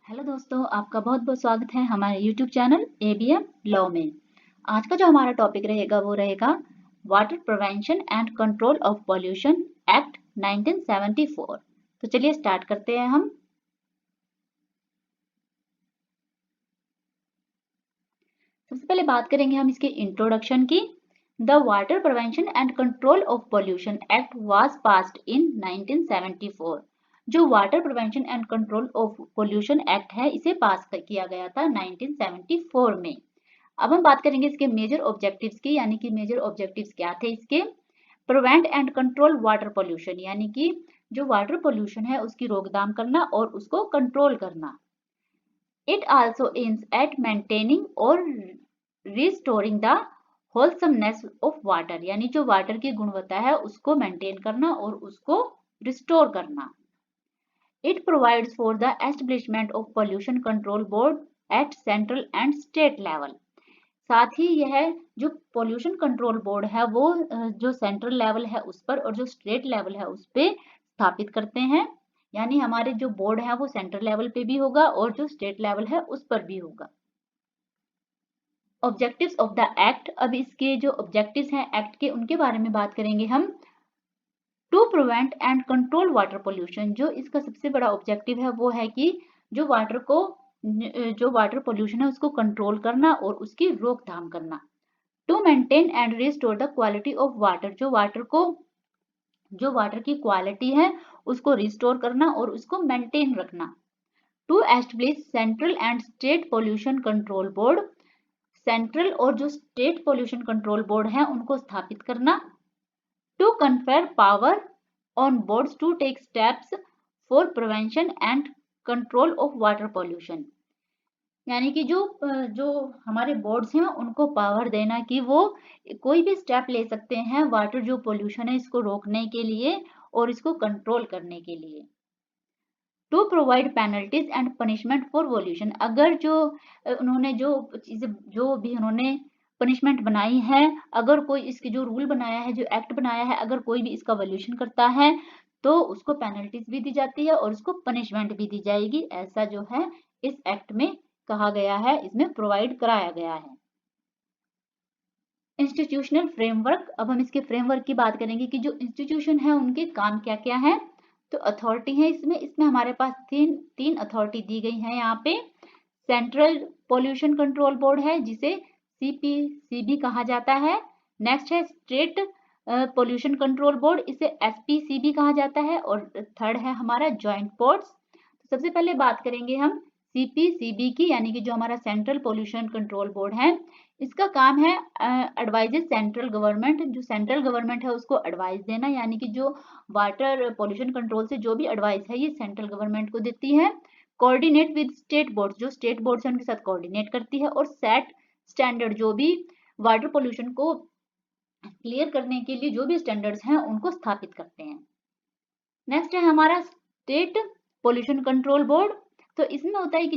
Hello दोस्तों, आपका बहुत बहुत स्वागत है हमारे यूट्यूब चैनल एबीएम लॉ में। आज का जो हमारा टॉपिक रहेगा वो रहेगा water prevention and control of pollution act 1974। तो चलिए स्टार्ट करते हैं हम। सबसे पहले बात करेंगे हम इसके इंट्रोडक्शन की। The water prevention and control of pollution act was passed in 1974। जो water prevention and control of pollution act है इसे पास किया गया था 1974 में। अब हम बात करेंगे इसके मेजर ऑब्जेक्टिव्स की, यानी कि मेजर ऑब्जेक्टिव्स क्या थे इसके। Prevent and control water pollution, यानी कि जो वाटर पॉल्यूशन है उसकी रोकथाम करना और उसको कंट्रोल करना। It also aims at maintaining or restoring the wholesomeness of water, यानी जो वाटर की गुणवत्ता है उसको मेंटेन करना और उसको रिस्टोर करना। It provides for the establishment of pollution control board at central and state level। साथ ही यह जो पोल्यूशन कंट्रोल बोर्ड है वो जो सेंट्रल लेवल है उस पर और जो स्टेट लेवल है उस पे स्थापित करते हैं। यानी हमारे जो बोर्ड है वो सेंट्रल लेवल पे भी होगा और जो स्टेट लेवल है उस पर भी होगा। ऑब्जेक्टिव्स ऑफ द एक्ट, अब इसके जो ऑब्जेक्टिव्स हैं एक्ट के उनके बारे में बात करेंगे हम। To prevent and control water pollution, जो इसका सबसे बड़ा ऑब्जेक्टिव है वो है कि जो वाटर पोल्यूशन है उसको कंट्रोल करना और उसकी रोकथाम करना। To maintain and restore the quality of water, जो वाटर की क्वालिटी है उसको रिस्टोर करना और उसको मेंटेन रखना। To establish central and state pollution control board, central और जो स्टेट पोल्यूशन कंट्रोल बोर्ड है उनको स्थापित करना। To confer power on boards to take steps for prevention and control of water pollution, यानी कि जो हमारे बोर्ड्स हैं उनको पावर देना कि वो कोई भी स्टेप ले सकते हैं वाटर जो पोल्यूशन है इसको रोकने के लिए और इसको कंट्रोल करने के लिए। To provide penalties and punishment for pollution, अगर उन्होंने जो भी उन्होंने पनिशमेंट बनाई है, अगर कोई इसके जो रूल बनाया है, जो एक्ट बनाया है, अगर कोई भी इसका वॉल्यूशन करता है तो उसको पेनल्टीज भी दी जाती है और उसको पनिशमेंट भी दी जाएगी। ऐसा जो है इस एक्ट में कहा गया है, इसमें प्रोवाइड कराया गया है। इंस्टीट्यूशनल फ्रेमवर्क, अब हम इसके फ्रेमवर्क की बात करेंगे कि जो इंस्टीट्यूशन है उनके काम क्या क्या है। तो अथॉरिटी है इसमें हमारे पास तीन अथॉरिटी दी गई है यहाँ पे। सेंट्रल पोल्यूशन कंट्रोल बोर्ड है जिसे सीपीसीबी कहा जाता है। नेक्स्ट है स्टेट पोल्यूशन कंट्रोल बोर्ड, इसे एसपीसीबी कहा जाता है। और थर्ड है हमारा जॉइंट बोर्ड्स। तो सबसे पहले बात करेंगे हम सीपीसीबी की, यानी कि जो हमारा सेंट्रल पोल्यूशन कंट्रोल बोर्ड है। इसका काम है एडवाइजेस सेंट्रल गवर्नमेंट, जो सेंट्रल गवर्नमेंट है उसको एडवाइस देना, यानी कि जो वाटर पोल्यूशन कंट्रोल से जो भी एडवाइस है ये सेंट्रल गवर्नमेंट को देती है। कोऑर्डिनेट विद स्टेट बोर्ड, जो स्टेट बोर्ड है उनके साथ कोऑर्डिनेट करती है। और सेट स्टैंडर्ड, जो भी वाटर पोल्यूशन को क्लियर करने के लिए जो भी स्टैंडर्ड्स हैं उनको स्थापित करते हैं। नेक्स्ट है हमारा स्टेट पोल्यूशन कंट्रोल बोर्ड। तो इसमें होता है कि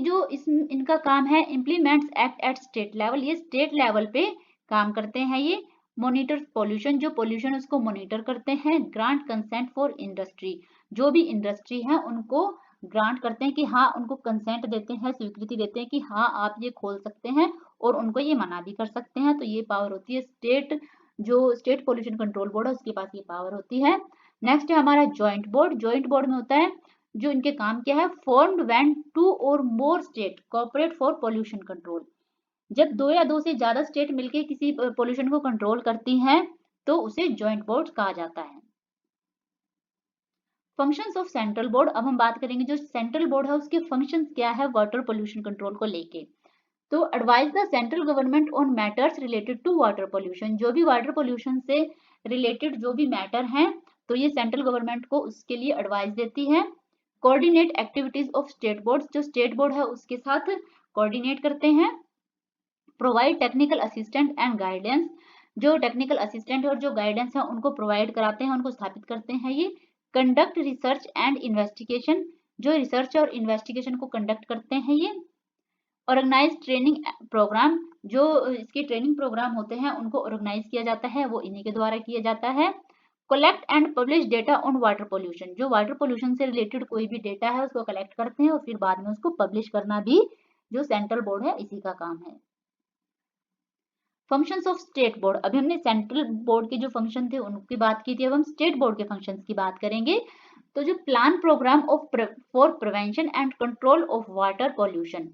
इनका काम है implements act at state level, ये स्टेट लेवल पे काम करते हैं। ये मॉनिटर पोल्यूशन, जो पोल्यूशन उसको मॉनिटर करते हैं। ग्रांट कंसेंट फॉर इंडस्ट्री, जो भी इंडस्ट्री है उनको ग्रांट करते हैं कि हाँ, उनको कंसेंट देते हैं, स्वीकृति देते हैं कि हाँ आप ये खोल सकते हैं, और उनको ये मना भी कर सकते हैं। तो ये पावर होती है स्टेट पोल्यूशन कंट्रोल बोर्ड है उसके पास ये पावर होती है। नेक्स्ट है हमारा जॉइंट बोर्ड। जॉइंट बोर्ड में होता है जो इनके काम क्या है, फॉर्म्ड व्हेन टू और more state cooperate for pollution control, जब दो या दो से ज्यादा स्टेट मिलकर किसी पोल्यूशन को कंट्रोल करती हैं तो उसे जॉइंट बोर्ड कहा जाता है। फंक्शंस ऑफ सेंट्रल बोर्ड, अब हम बात करेंगे जो सेंट्रल बोर्ड है उसके फंक्शंस क्या है वाटर पोल्यूशन कंट्रोल को लेके। To advise the central government on matters related to water pollution, जो भी वाटर पोल्यूशन से रिलेटेड जो भी मैटर हैं तो ये सेंट्रल गवर्नमेंट को उसके लिए एडवाइस देती है। Coordinate activities of state board, जो स्टेट बोर्ड है उसके साथ कोऑर्डिनेट करते हैं। Provide technical assistant and guidance, जो टेक्निकल असिस्टेंट और जो गाइडेंस है उनको प्रोवाइड कराते हैं, उनको स्थापित करते हैं ये। कंडक्ट रिसर्च एंड इन्वेस्टिगेशन, जो रिसर्च और इन्वेस्टिगेशन को कंडक्ट करते हैं ये। ऑर्गेनाइज ट्रेनिंग प्रोग्राम, जो इसके ट्रेनिंग प्रोग्राम होते हैं उनको ऑर्गेनाइज किया जाता है, वो इन्हीं के द्वारा किया जाता है। Collect and publish data on water pollution, जो वाटर पोल्यूशन से रिलेटेड कोई भी डेटा है उसको कलेक्ट करते हैं और फिर बाद में उसको पब्लिश करना भी जो सेंट्रल बोर्ड है इसी का काम है। फंक्शंस ऑफ स्टेट बोर्ड, अभी हमने सेंट्रल बोर्ड के जो फंक्शन थे उनकी बात की थी, अब हम स्टेट बोर्ड के फंक्शंस की बात करेंगे। तो जो plan program of for prevention and control of water pollution,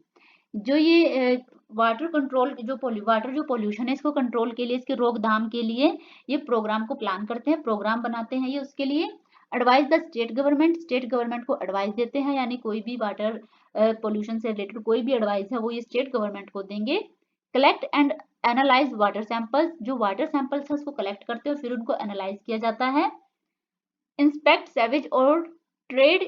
जो ये वाटर कंट्रोल जो वाटर जो पॉल्यूशन है इसको कंट्रोल के लिए, इसके रोकथाम के लिए ये प्रोग्राम को प्लान करते हैं, प्रोग्राम बनाते हैं ये उसके लिए। एडवाइस द स्टेट गवर्नमेंट को एडवाइस देते हैं, यानी कोई भी वाटर पॉल्यूशन से रिलेटेड कोई भी एडवाइस है वो ये स्टेट गवर्नमेंट को देंगे। Collect and analyse water samples, जो वाटर सैंपल्स है उसको कलेक्ट करते हैं और फिर उनको एनालाइज किया जाता है। इंस्पेक्ट सेवेज और ट्रेड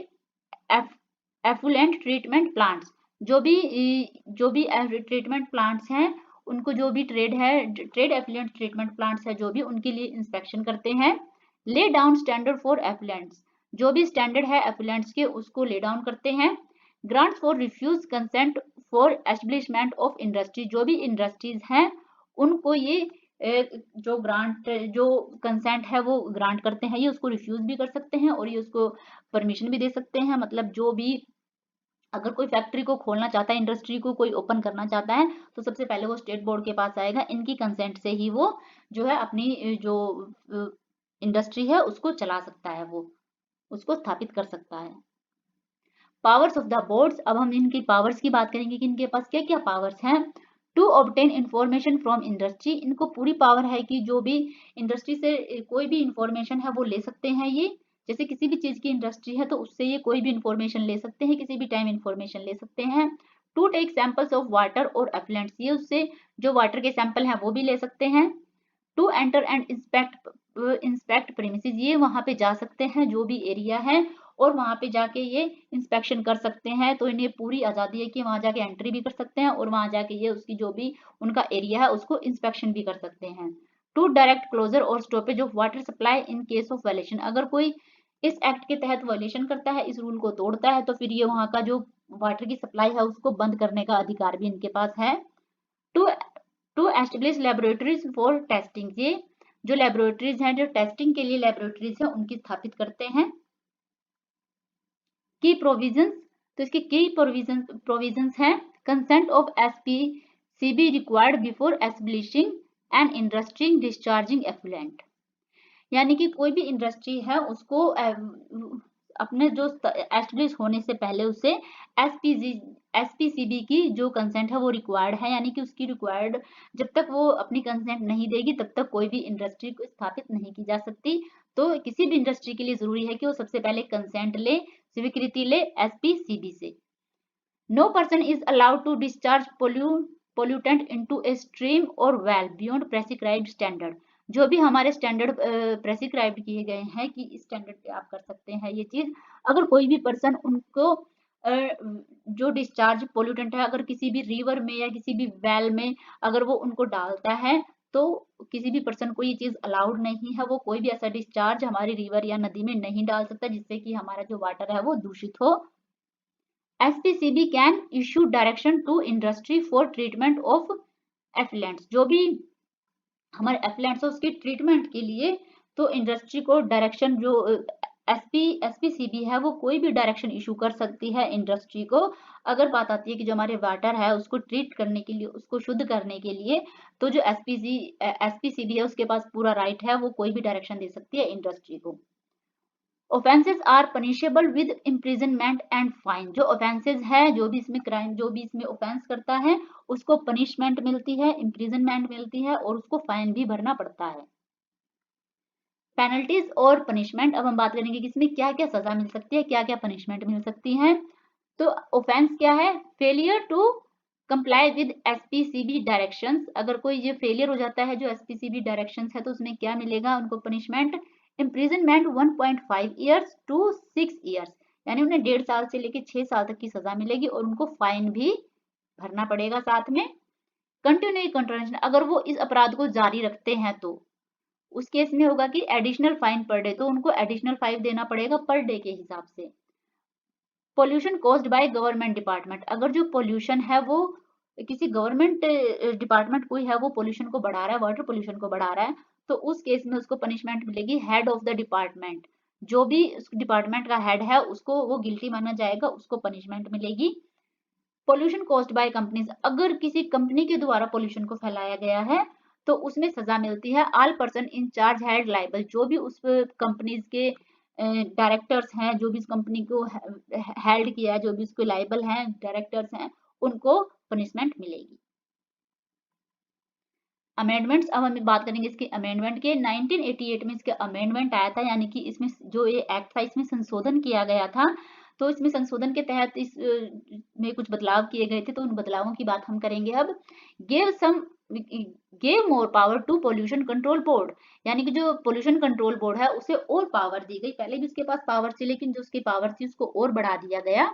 एफुलेंट ट्रीटमेंट प्लांट्स, जो भी ट्रीटमेंट प्लांट्स हैं उनको, जो भी ट्रेड एफुलेंट ट्रीटमेंट प्लांट्स है जो भी, उनके लिए इंस्पेक्शन करते हैं। ले डाउन स्टैंडर्ड फॉर एफुलेंट्स, जो भी स्टैंडर्ड है एफुलेंट्स के उसको ले डाउन करते हैं। Grant for refuse consent for establishment of industry, जो भी इंडस्ट्रीज हैं उनको ये जो ग्रांट जो कंसेंट है वो ग्रांट करते हैं, ये उसको रिफ्यूज भी कर सकते हैं और ये उसको परमिशन भी दे सकते हैं। मतलब जो भी अगर कोई फैक्ट्री को खोलना चाहता है, इंडस्ट्री को कोई ओपन करना चाहता है तो सबसे पहले वो स्टेट बोर्ड के पास आएगा, इनकी कंसेंट से ही वो जो है अपनी जो इंडस्ट्री है उसको चला सकता है, वो उसको स्थापित कर सकता है। पावर्स ऑफ द बोर्ड्स, अब हम इनकी पावर्स की बात करेंगे कि इनके पास क्या क्या पावर्स हैं। To obtain information from industry, इनको पूरी पावर है कि जो भी इंडस्ट्री से कोई भी इंफॉर्मेशन है वो ले सकते हैं ये, जैसे किसी भी चीज की इंडस्ट्री है तो उससे ये कोई भी इंफॉर्मेशन ले सकते हैं, किसी भी टाइम इंफॉर्मेशन ले सकते हैं। To take samples of water और एफ्लुएंट्स, ये उससे जो वाटर के सैंपल हैं वो भी ले सकते हैं। To enter and inspect premises, ये वहां पे जा सकते हैं जो भी एरिया है और वहां पे जाके ये इंस्पेक्शन कर सकते हैं, तो इन्हें पूरी आजादी है कि वहां जाके एंट्री भी कर सकते हैं और वहां जाके ये उसकी जो भी उनका एरिया है उसको इंस्पेक्शन भी कर सकते हैं। टू डायरेक्ट क्लोजर और stoppage of water supply in case of violation, अगर कोई इस एक्ट के तहत वायलेशन करता है, इस रूल को तोड़ता है, तो फिर ये वहां का जो वाटर की सप्लाई है उसको बंद करने का अधिकार भी इनके पास है। To to establish laboratories for testing, ये जो लेबोरेटरीज हैं, जो टेस्टिंग के लिए लेबोरेटरीज हैं उनकी स्थापित करते हैं। की प्रोविजंस, तो इसके की प्रोविजंस हैं। Consent of SPCB required before establishing and industry discharging effluent, यानी कि कोई भी इंडस्ट्री है उसको अपने जो एस्टेब्लिश होने से पहले उसे एसपीसीबी की जो कंसेंट है वो रिक्वायर्ड है, यानी कि उसकी रिक्वायर्ड जब तक वो अपनी कंसेंट नहीं देगी तब तक कोई भी इंडस्ट्री को स्थापित नहीं की जा सकती। तो किसी भी इंडस्ट्री के लिए जरूरी है कि वो सबसे पहले कंसेंट ले, स्वीकृति ले एसपीसीबी से। No person is allowed to discharge pollutant into a stream और वेल बियॉन्ड प्रेस्क्राइब्ड स्टैंडर्ड, जो भी हमारे स्टैंडर्ड प्रेस्क्राइब्ड किए गए हैं कि इस स्टैंडर्ड पे आप कर सकते हैं ये चीज, अगर कोई भी पर्सन उनको जो डिस्चार्ज पोल्यूटेंट है अगर किसी भी रिवर में या किसी भी वेल में अगर वो उनको डालता है तो किसी भी पर्सन को ये चीज अलाउड नहीं है, वो कोई भी ऐसा डिस्चार्ज हमारी रिवर या नदी में नहीं डाल सकता जिससे कि हमारा जो वाटर है वो दूषित हो। SPCB can issue direction to industry for treatment of effluents, जो भी हमारे एफ्लुएंट्स है उसके ट्रीटमेंट के लिए तो इंडस्ट्री को डायरेक्शन जो एसपीसीबी है वो कोई भी डायरेक्शन इशू कर सकती है इंडस्ट्री को। अगर बात आती है कि जो हमारे वाटर है उसको ट्रीट करने के लिए, उसको शुद्ध करने के लिए, तो जो एसपीसीबी है उसके पास पूरा राइट है, वो कोई भी डायरेक्शन दे सकती है इंडस्ट्री को। Offences are punishable with imprisonment and fine, जो ऑफेंसेस है, जो भी इसमें क्राइम, जो भी इसमें ऑफेंस करता है उसको पनिशमेंट मिलती है, इम्प्रिजनमेंट मिलती है और उसको फाइन भी भरना पड़ता है। पेनल्टीज और पनिशमेंट, अब हम बात करेंगे कि इसमें क्या क्या सजा मिल सकती है, क्या क्या पनिशमेंट मिल सकती है। तो ऑफेंस क्या है, failure to comply with SPCB directions, अगर कोई ये फेलियर हो जाता है जो एसपीसीबी डायरेक्शंस है तो उसमें क्या मिलेगा उनको punishment, imprisonment 1.5 years to 6 years, यानी उन्हें 1.5 साल से लेकर 6 साल तक की सजा मिलेगी और उनको फाइन भी भरना पड़ेगा साथ में। कंटिन्यू कंट्रोलेशन, अगर वो इस अपराध को जारी रखते हैं तो उस केस में होगा कि एडिशनल फाइन पर डे, तो उनको एडिशनल फाइन देना पड़ेगा पर डे के हिसाब से। Pollution caused by government department, अगर जो पोल्यूशन है वो किसी गवर्नमेंट डिपार्टमेंट कोई है वो पोल्यूशन को बढ़ा रहा है, वाटर पोल्यूशन को बढ़ा रहा है, तो उस केस में उसको पनिशमेंट मिलेगी हेड ऑफ द डिपार्टमेंट। जो भी उस डिपार्टमेंट का हेड है उसको वो गिल्टी माना जाएगा, उसको पनिशमेंट मिलेगी। पोल्यूशन कॉज्ड बाय कंपनीज, अगर किसी कंपनी के द्वारा पोल्यूशन को फैलाया गया है तो उसमें सजा मिलती है। All person in charge had liable, जो भी उस कंपनीज के डायरेक्टर्स हैं, जो भी इस कंपनी को हेल्ड किया है, जो भी उसको लाइबल हैं, डायरेक्टर्स हैं, उनको पनिशमेंट मिलेगी। अमेंडमेंट्स, अब हम बात करेंगे इसके अमेंडमेंट के। 1988 में इसके अमेंडमेंट आया था, यानी कि इसमें जो ये एक्ट था इसमें संशोधन किया गया था। तो इसमें संशोधन के तहत इस में कुछ बदलाव किए गए थे, तो उन बदलावों की बात हम करेंगे अब। Gave more power to pollution control board, यानी कि जो पोल्यूशन कंट्रोल बोर्ड है उसे और पावर दी गई। पहले भी उसके पास पावर थी, लेकिन जो उसकी पावर थी उसको और बढ़ा दिया गया।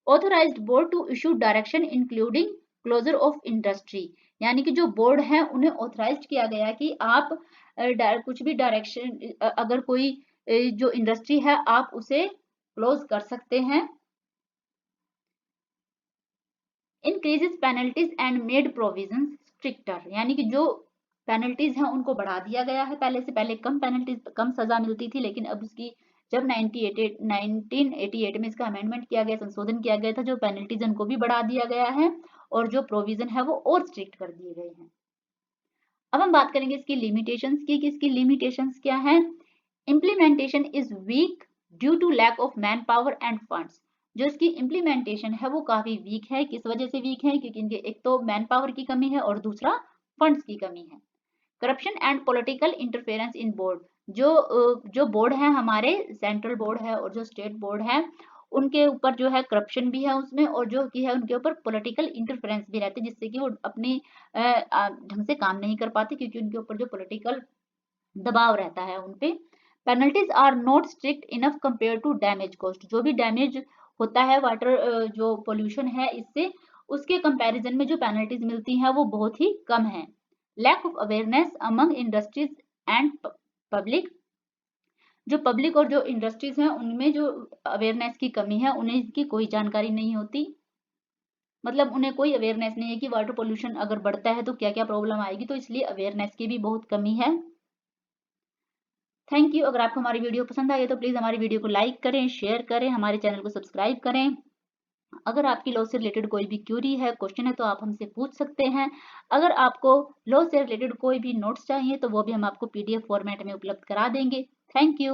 Authorised board to issue direction including closure of industry, यानी कि जो बोर्ड है उन्हें ऑथराइज किया गया कि आप कुछ भी डायरेक्शन, अगर कोई जो इंडस्ट्री है आप उसे क्लोज कर सकते हैं। Increases penalties and made provisions stricter, यानी कि जो पेनल्टीज हैं उनको बढ़ा दिया गया है। पहले कम पेनल्टीज, कम सजा मिलती थी, लेकिन अब उसकी जब 1988 में इसका अमेंडमेंट किया गया, संशोधन किया गया था, जो पेनल्टीज उनको भी बढ़ा दिया गया है और जो प्रोविजन है वो और स्ट्रिक्ट कर दिए गए हैं। अब हम बात करेंगे इसकी लिमिटेशंस की, कि इसकी लिमिटेशंस क्या है। Implementation is weak due to lack of man power and funds, जो इसकी इम्प्लीमेंटेशन है वो काफी वीक है। किस वजह से वीक है? क्योंकि इनके एक तो मैन पावर की कमी है और दूसरा फंड्स की कमी है। Corruption and political interference in board, जो बोर्ड है हमारे, सेंट्रल बोर्ड है और जो स्टेट बोर्ड है, उनके ऊपर जो है करप्शन भी है उसमें, और जो की है उनके ऊपर पॉलिटिकल इंटरफेरेंस भी रहती है, जिससे कि वो अपनी ढंग से काम नहीं कर पाते, क्योंकि उनके ऊपर जो पॉलिटिकल दबाव रहता है उनपे। Penalties are not strict enough compare to damage cost, जो भी डैमेज होता है वाटर जो पोल्यूशन है इससे, उसके कंपैरिजन में जो पेनल्टीज मिलती हैं वो बहुत ही कम है। Lack of awareness among industries and public, जो पब्लिक और जो इंडस्ट्रीज हैं उनमें जो अवेयरनेस की कमी है, उन्हें इसकी कोई जानकारी नहीं होती। मतलब उन्हें कोई अवेयरनेस नहीं है कि वाटर पोल्यूशन अगर बढ़ता है तो क्या क्या प्रॉब्लम आएगी, तो इसलिए अवेयरनेस की भी बहुत कमी है। Thank you. अगर आपको हमारी वीडियो पसंद आई है तो प्लीज़ हमारी वीडियो को लाइक करें, शेयर करें, हमारे चैनल को सब्सक्राइब करें। अगर आपकी लॉ से रिलेटेड कोई भी क्यूरी है, क्वेश्चन है, तो आप हमसे पूछ सकते हैं। अगर आपको लॉ से रिलेटेड कोई भी नोट्स चाहिए तो वो भी हम आपको पीडीएफ फॉर्मेट में उपलब्ध करा देंगे। Thank you.